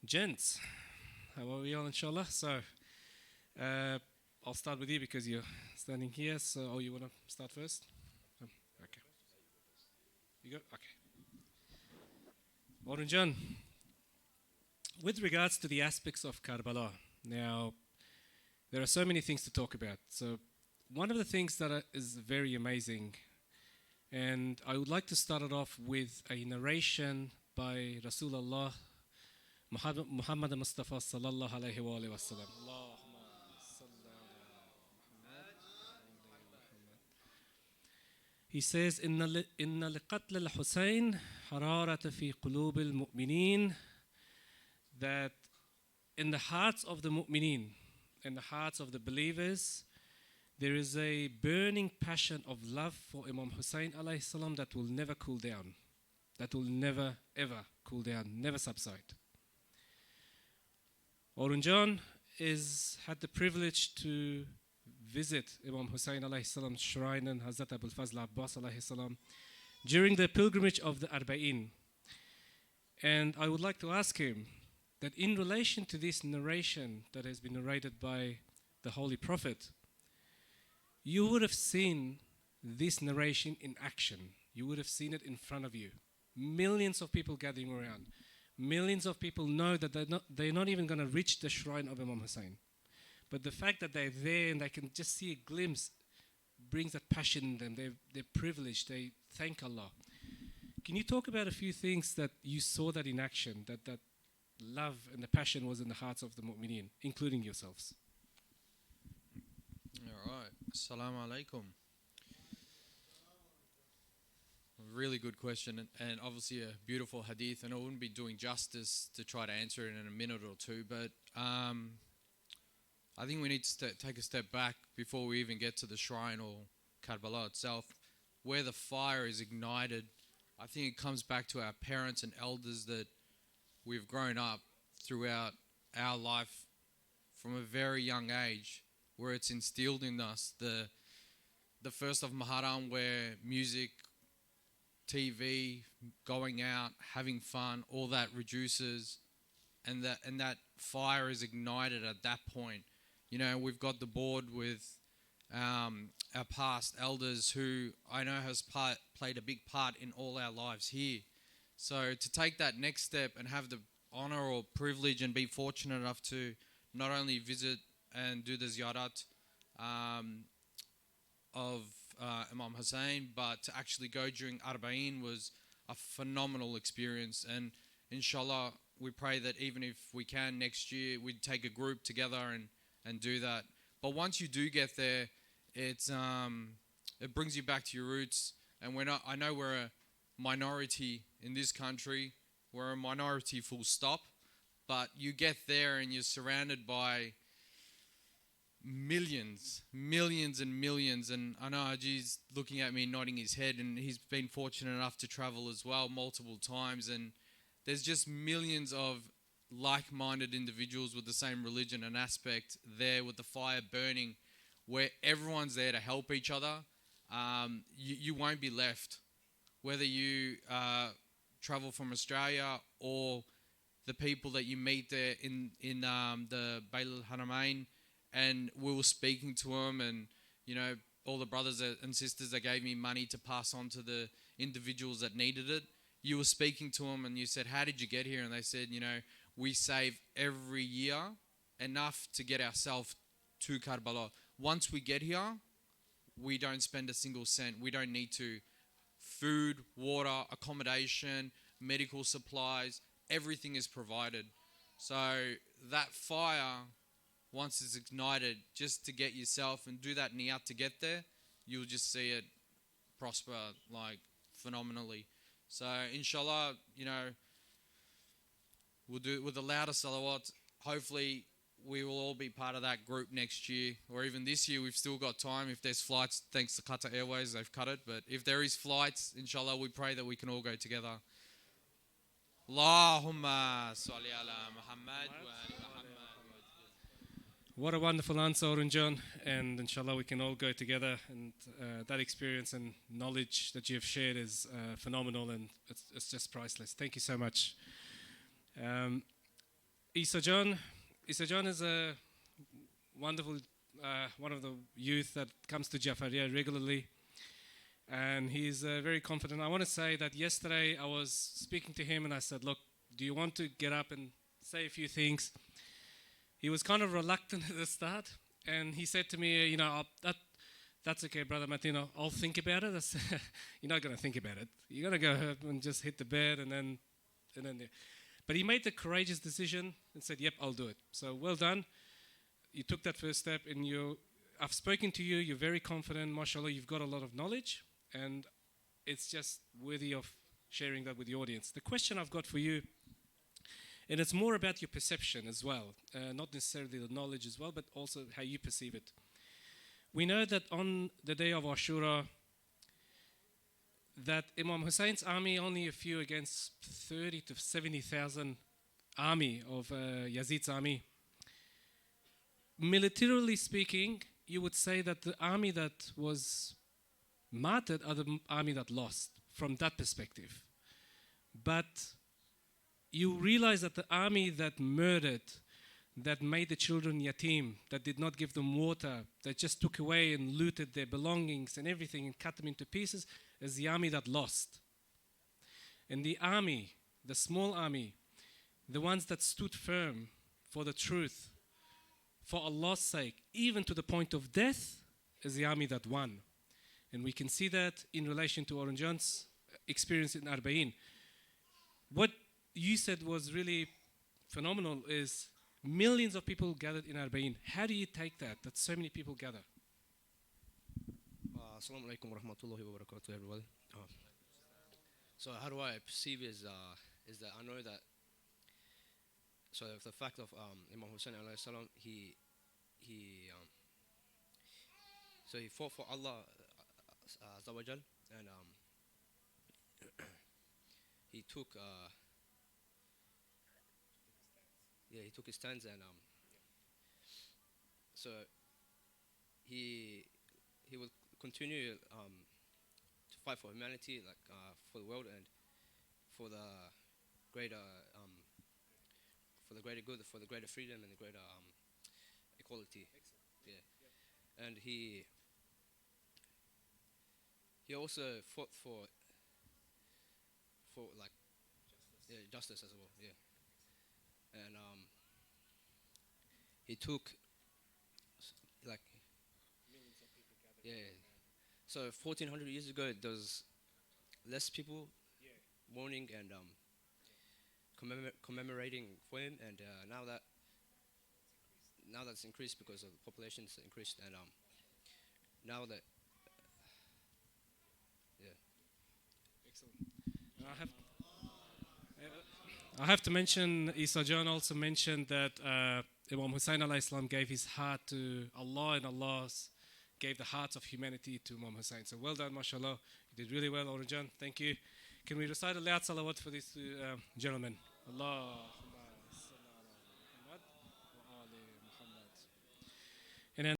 Gents, how are we all, inshallah? So, uh, I'll start with you because you're standing here. So, you want to start first? Okay. You go? Okay. Arron John, with regards to the aspects of Karbala, now, there are so many things to talk about. So, one of the things that is very amazing, and I would like to start it off with a narration by Rasulullah Muhammad Mustafa sallallahu alayhi wa sallam. He says, إن لقتل الحسين حرارة في قلوب المؤمنين, that in the hearts of the mu'mineen, in the hearts of the believers, there is a burning passion of love for Imam Hussein alayhi salam that will never cool down, that will never ever cool down, never subside. Arron John had the privilege to visit Imam Hussein alayhi salam's shrine and Hazrat Abul Fazl Abbas alayhi salam during the pilgrimage of the Arba'in. And I would like to ask him that in relation to this narration that has been narrated by the Holy Prophet, you would have seen this narration in action. You would have seen it in front of you. Millions of people gathering around. Millions of people know that they're not even going to reach the shrine of Imam Hussein. But the fact that they're there and they can just see a glimpse brings that passion in them. They're privileged. They thank Allah. Can you talk about a few things that you saw that in action, that love and the passion was in the hearts of the mu'mineen, including yourselves? All right. Assalamu alaikum. Really good question, and obviously a beautiful hadith. And I wouldn't be doing justice to try to answer it in a minute or two, but I think we need to take a step back before we even get to the shrine or Karbala itself. Where the fire is ignited, I think it comes back to our parents and elders that we've grown up throughout our life from a very young age, where it's instilled in us the first of Muharram, where music, TV, going out, having fun, all that reduces, and that fire is ignited at that point. You know, we've got the board with our past elders who I know has played a big part in all our lives here. So to take that next step and have the honor or privilege and be fortunate enough to not only visit and do the ziyarat of Imam Hussein, but to actually go during Arba'in was a phenomenal experience. And inshallah, we pray that even if we can next year, we'd take a group together and do that. But once you do get there, it brings you back to your roots. And I know we're a minority in this country. We're a minority full stop. But you get there and you're surrounded by millions and millions. And I know Haji's looking at me, nodding his head, and he's been fortunate enough to travel as well multiple times. And there's just millions of like-minded individuals with the same religion and aspect there, with the fire burning, where everyone's there to help each other. You won't be left, whether you travel from Australia or the people that you meet there in the Bayt al-Haramain. And we were speaking to them, and you know, all the brothers and sisters that gave me money to pass on to the individuals that needed it. You were speaking to them and you said, how did you get here? And they said, you know, we save every year enough to get ourselves to Karbala. Once we get here, we don't spend a single cent. We don't need to. Food, water, accommodation, medical supplies, everything is provided. So that fire, once it's ignited, just to get yourself and do that niyat to get there, you'll just see it prosper like phenomenally. So inshallah, you know, we'll do with the louder salawat. Hopefully we will all be part of that group next year, or even this year. We've still got time. If there's flights, thanks to Qatar Airways, they've cut it. But if there is flights, inshallah, we pray that we can all go together. Allahumma salli ala Muhammad wa ali Muhammad. What a wonderful answer, Arron John. And inshallah, we can all go together. And that experience and knowledge that you have shared is phenomenal, and it's just priceless. Thank you so much. Isa John. Isa John is a wonderful, one of the youth that comes to Jafaria regularly. And he's very confident. I want to say that yesterday I was speaking to him and I said, look, do you want to get up and say a few things? He was kind of reluctant at the start. And he said to me, that's okay, Brother Martino. I'll think about it. You're not going to think about it. You're going to go home and just hit the bed and then. But he made the courageous decision and said, yep, I'll do it. So well done. You took that first step and I've spoken to you. You're very confident. MashaAllah, you've got a lot of knowledge. And it's just worthy of sharing that with the audience. The question I've got for you, and it's more about your perception as well, not necessarily the knowledge as well, but also how you perceive it. We know that on the day of Ashura, that Imam Hussein's army, only a few against 30 to 70,000 army of Yazid's army. Militarily speaking, you would say that the army that was martyred are the army that lost from that perspective. But you realize that the army that murdered, that made the children yatim, that did not give them water, that just took away and looted their belongings and everything and cut them into pieces, is the army that lost. And the army, the small army, the ones that stood firm for the truth, for Allah's sake, even to the point of death, is the army that won. And we can see that in relation to Arron John's experience in Arba'in. What you said was really phenomenal is millions of people gathered in Arba'in. How do you take that so many people gather? Assalamu alaikum wa rahmatullahi wa barakatuh, everybody. So how do I perceive is that I know that, so the fact of Imam Hussein alayhi salam, he fought for Allah Azza wa Jal, and he took his stance, and so he will continue to fight for humanity, like for the world and for the greater good, for the greater freedom and the greater equality. Yeah, and he also fought for like justice as well. Yeah, and he took like yeah. So 1400 years ago, there was less people mourning and commemorating for him, and now that's increased because of the population's increased, and now that Excellent. I have to mention, Isa John also mentioned that Imam Hussein alayhi salam gave his heart to Allah, and Allah gave the hearts of humanity to Imam Hussein. So well done, mashallah. You did really well, Arron John. Thank you. Can we recite a loud salawat for these two gentlemen? Allah.